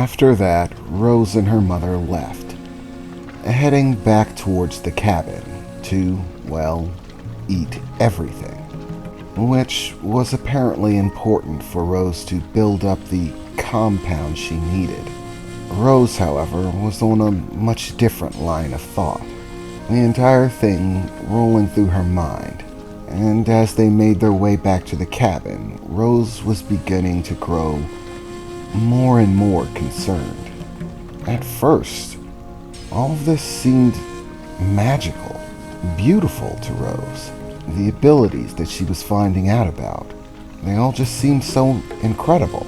After that, Rose and her mother left, heading back towards the cabin to, well, eat everything, which was apparently important for Rose to build up the compound she needed. Rose, however, was on a much different line of thought, the entire thing rolling through her mind. And as they made their way back to the cabin, Rose was beginning to grow more and more concerned. At first, all of this seemed magical, beautiful to Rose. The abilities that she was finding out about, they all just seemed so incredible,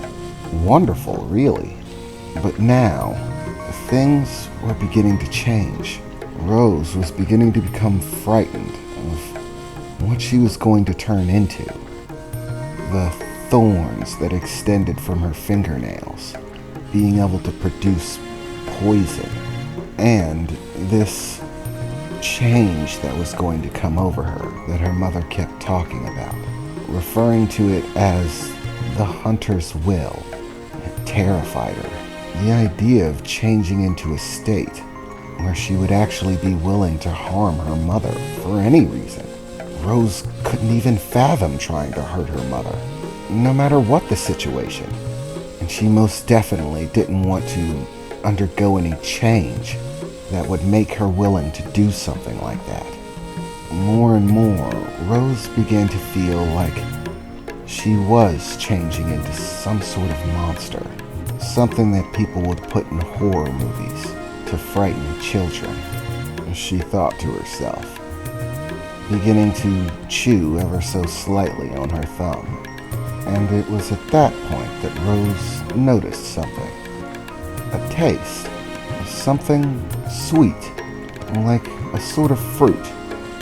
wonderful, really. But now, things were beginning to change. Rose was beginning to become frightened of what she was going to turn into. The thorns that extended from her fingernails, being able to produce poison, and this change that was going to come over her that her mother kept talking about, referring to it as the hunter's will. It terrified her. The idea of changing into a state where she would actually be willing to harm her mother for any reason. Rose couldn't even fathom trying to hurt her mother, no matter what the situation. And she most definitely didn't want to undergo any change that would make her willing to do something like that. More and more, Rose began to feel like she was changing into some sort of monster. Something that people would put in horror movies to frighten children, she thought to herself, beginning to chew ever so slightly on her thumb. And it was at that point that Rose noticed something. A taste, something sweet, like a sort of fruit.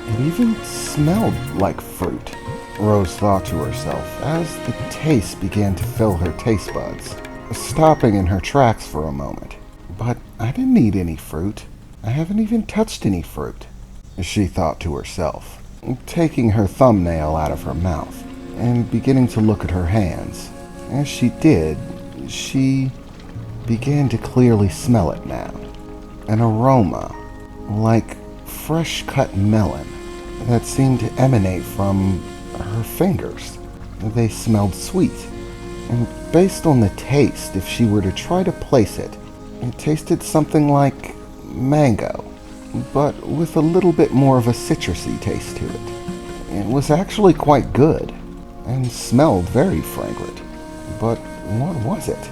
It even smelled like fruit, Rose thought to herself as the taste began to fill her taste buds, stopping in her tracks for a moment. But I didn't eat any fruit. I haven't even touched any fruit, she thought to herself, taking her thumbnail out of her mouth and beginning to look at her hands. As she did, she began to clearly smell it now. An aroma like fresh-cut melon that seemed to emanate from her fingers. They smelled sweet. And based on the taste, if she were to try to place it, it tasted something like mango, but with a little bit more of a citrusy taste to it. It was actually quite good, and smelled very fragrant. But what was it?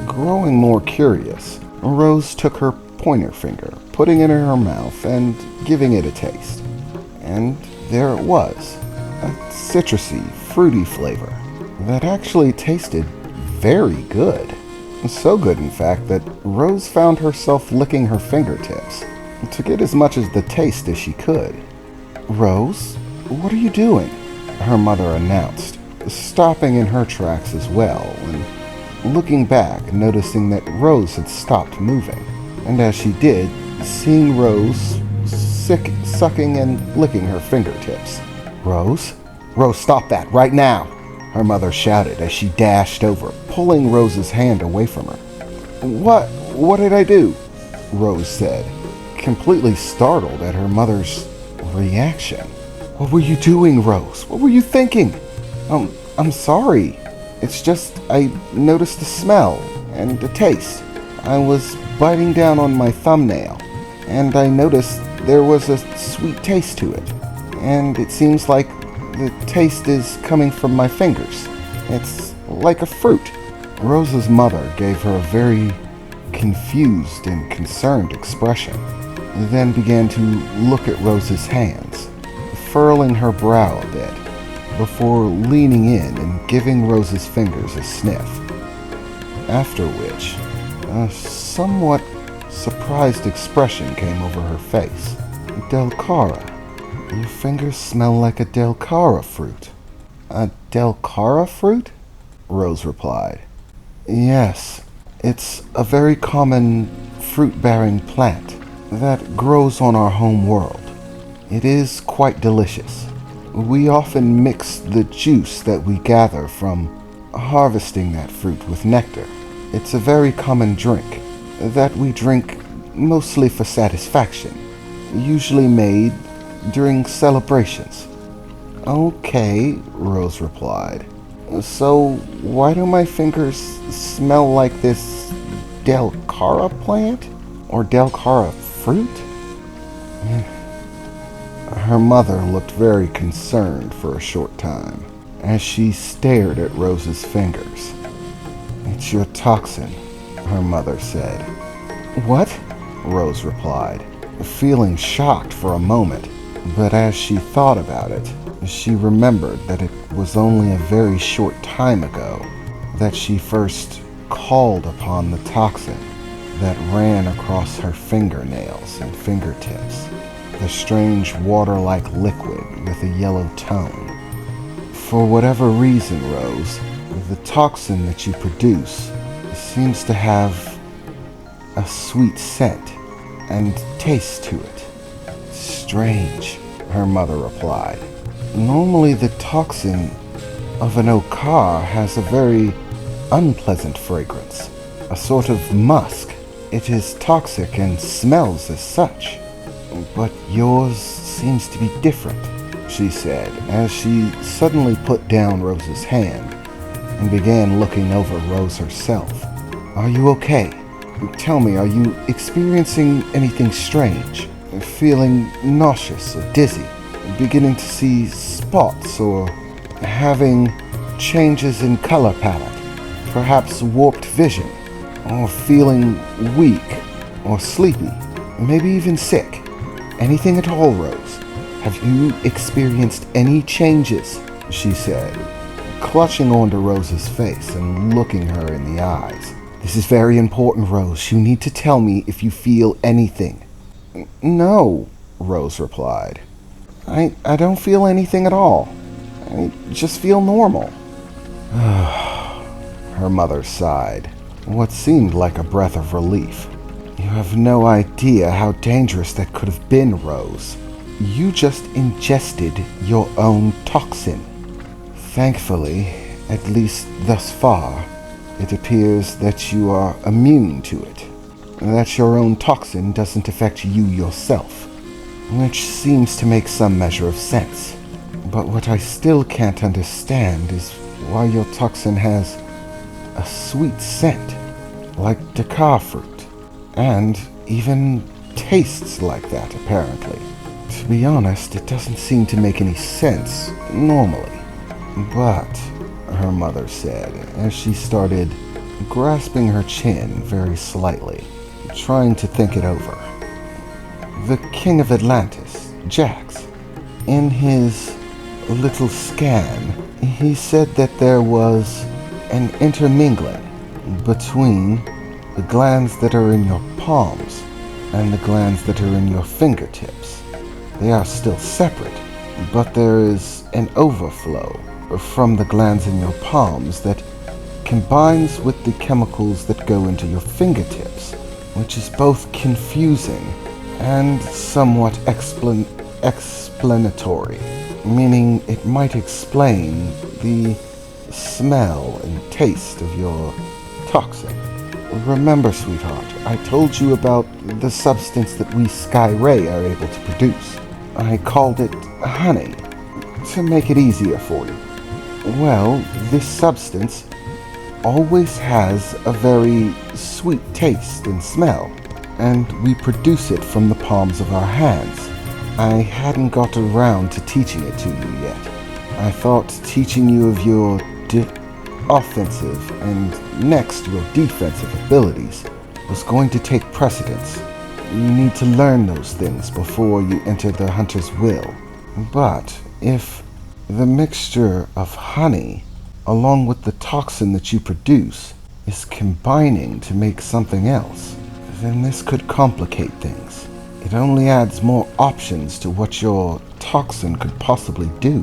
Growing more curious, Rose took her pointer finger, putting it in her mouth and giving it a taste. And there it was, a citrusy, fruity flavor that actually tasted very good. So good, in fact, that Rose found herself licking her fingertips to get as much of the taste as she could. "Rose, what are you doing?" her mother announced, stopping in her tracks as well, and looking back, noticing that Rose had stopped moving. And as she did, seeing Rose sucking and licking her fingertips. "Rose? Rose, stop that right now!" her mother shouted as she dashed over, pulling Rose's hand away from her. What did I do?" Rose said, completely startled at her mother's reaction. "What were you doing, Rose? What were you thinking?" I'm sorry. It's just I noticed the smell and the taste. I was biting down on my thumbnail, and I noticed there was a sweet taste to it. And it seems like the taste is coming from my fingers. It's like a fruit." Rose's mother gave her a very confused and concerned expression, then began to look at Rose's hands, furrowing her brow a bit, before leaning in and giving Rose's fingers a sniff. After which, a somewhat surprised expression came over her face. "Delcara, your fingers smell like a Delcara fruit." "A Delcara fruit?" Rose replied. "Yes, it's a very common fruit-bearing plant that grows on our home world. It is quite delicious. We often mix the juice that we gather from harvesting that fruit with nectar It's a very common drink that we drink mostly for satisfaction, usually made during celebrations. Okay, Rose replied. So why do my fingers smell like this Delcara plant? Or Delcara fruit? Her mother looked very concerned for a short time as she stared at Rose's fingers. It's your toxin, her mother said. What? Rose replied, feeling shocked for a moment, but as she thought about it, she remembered that it was only a very short time ago that she first called upon the toxin that ran across her fingernails and fingertips, the strange water-like liquid with a yellow tone. For whatever reason, Rose, the toxin that you produce seems to have a sweet scent and taste to it. Strange, her mother replied. Normally the toxin of an okar has a very unpleasant fragrance, a sort of musk. It is toxic and smells as such. But yours seems to be different, she said, as she suddenly put down Rose's hand and began looking over Rose herself. Are you okay? Tell me, are you experiencing anything strange? Feeling nauseous or dizzy? Beginning to see spots or having changes in color palette? Perhaps warped vision? Or feeling weak or sleepy? Maybe even sick? Anything at all, Rose? Have you experienced any changes? She said, clutching onto Rose's face and looking her in the eyes. This is very important, Rose. You need to tell me if you feel anything. No, Rose replied. I don't feel anything at all. I just feel normal. Her mother sighed, what seemed like a breath of relief. You have no idea how dangerous that could have been, Rose. You just ingested your own toxin. Thankfully, at least thus far, it appears that you are immune to it. That your own toxin doesn't affect you yourself, which seems to make some measure of sense. But what I still can't understand is why your toxin has a sweet scent, like Dakar fruit, and even tastes like that, apparently. To be honest, it doesn't seem to make any sense normally. But, her mother said, as she started grasping her chin very slightly, trying to think it over. The King of Atlantis, Jax, in his little scan, he said that there was an intermingling between the glands that are in your palms and the glands that are in your fingertips. They are still separate, but there is an overflow from the glands in your palms that combines with the chemicals that go into your fingertips, which is both confusing and somewhat explanatory, meaning it might explain the smell and taste of your toxin. Remember, sweetheart, I told you about the substance that we Sky Ray are able to produce. I called it honey, to make it easier for you. Well, this substance always has a very sweet taste and smell, and we produce it from the palms of our hands. I hadn't got around to teaching it to you yet. I thought teaching you of your offensive and next your defensive abilities was going to take precedence. You need to learn those things before you enter the hunter's will. But if the mixture of honey along with the toxin that you produce is combining to make something else, then this could complicate things. It only adds more options to what your toxin could possibly do.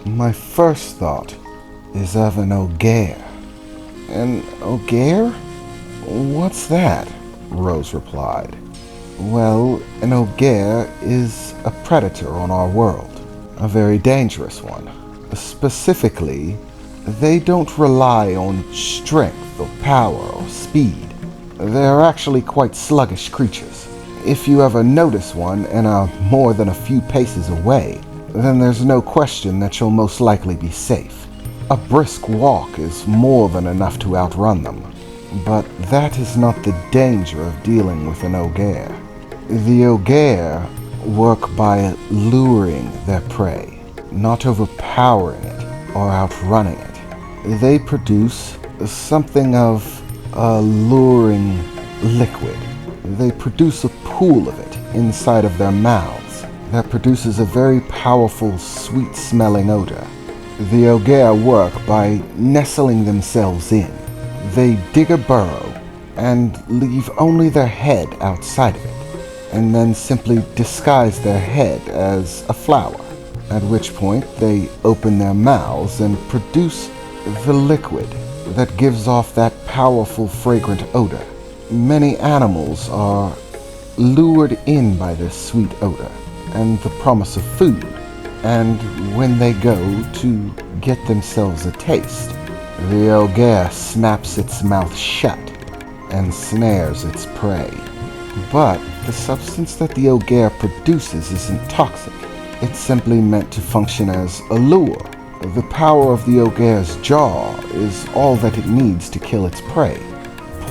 My first thought is of an ogaire. An ogaire? What's that? Rose replied. Well, an ogaire is a predator on our world, a very dangerous one. Specifically, they don't rely on strength or power or speed. They're actually quite sluggish creatures. If you ever notice one and are more than a few paces away, then there's no question that you'll most likely be safe. A brisk walk is more than enough to outrun them, but that is not the danger of dealing with an ogier. The ogier work by luring their prey, not overpowering it or outrunning it. They produce something of a luring liquid. They produce a pool of it inside of their mouths that produces a very powerful, sweet-smelling odor. The ogier work by nestling themselves in. They dig a burrow and leave only their head outside of it, and then simply disguise their head as a flower, at which point they open their mouths and produce the liquid that gives off that powerful, fragrant odor. Many animals are lured in by this sweet odor and the promise of food, and when they go to get themselves a taste, the ogier snaps its mouth shut and snares its prey. But the substance that the ogier produces isn't toxic. It's simply meant to function as a lure. The power of the ogier's jaw is all that it needs to kill its prey.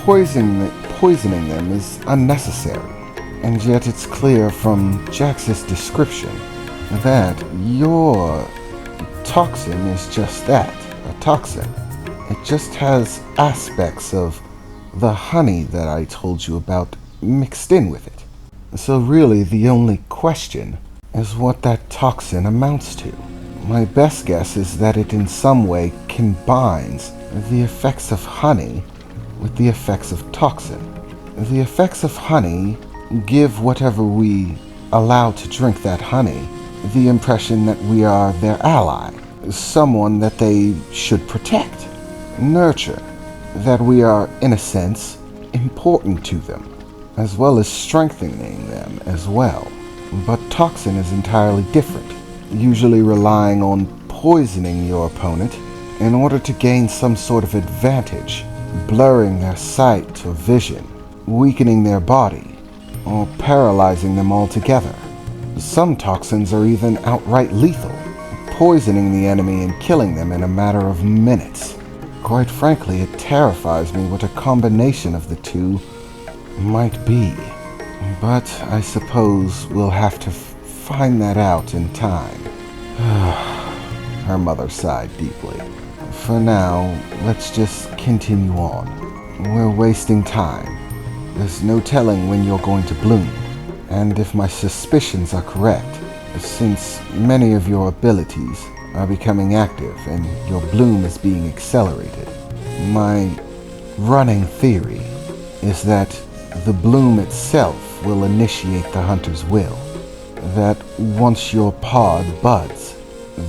Poisoning them is unnecessary, and yet it's clear from Jax's description that your toxin is just that, a toxin. It just has aspects of the honey that I told you about mixed in with it. So really the only question is what that toxin amounts to. My best guess is that it in some way combines the effects of honey with the effects of toxin. The effects of honey give whatever we allow to drink that honey the impression that we are their ally, someone that they should protect, nurture, that we are, in a sense, important to them, as well as strengthening them as well. But toxin is entirely different, usually relying on poisoning your opponent in order to gain some sort of advantage, blurring their sight or vision, weakening their body, or paralyzing them altogether. Some toxins are even outright lethal, poisoning the enemy and killing them in a matter of minutes. Quite frankly, it terrifies me what a combination of the two might be. But I suppose we'll have to find that out in time. Her mother sighed deeply. For now, let's just continue on. We're wasting time. There's no telling when you're going to bloom. And if my suspicions are correct, since many of your abilities are becoming active and your bloom is being accelerated, my running theory is that the bloom itself will initiate the hunter's will. That once your pod buds,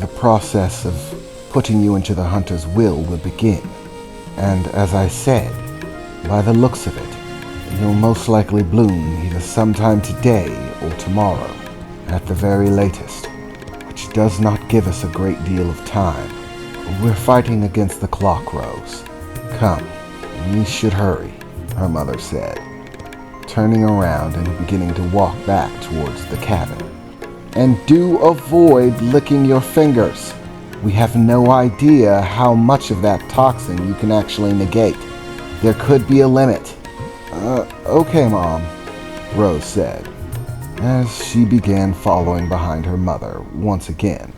the process of putting you into the hunter's will begin. And as I said, by the looks of it, you'll most likely bloom either sometime today or tomorrow, at the very latest, which does not give us a great deal of time. We're fighting against the clock, Rose. Come, we should hurry, her mother said, turning around and beginning to walk back towards the cabin. And do avoid licking your fingers. We have no idea how much of that toxin you can actually negate. There could be a limit. Okay, Mom, Rose said, as she began following behind her mother once again,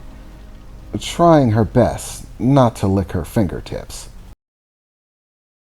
trying her best not to lick her fingertips.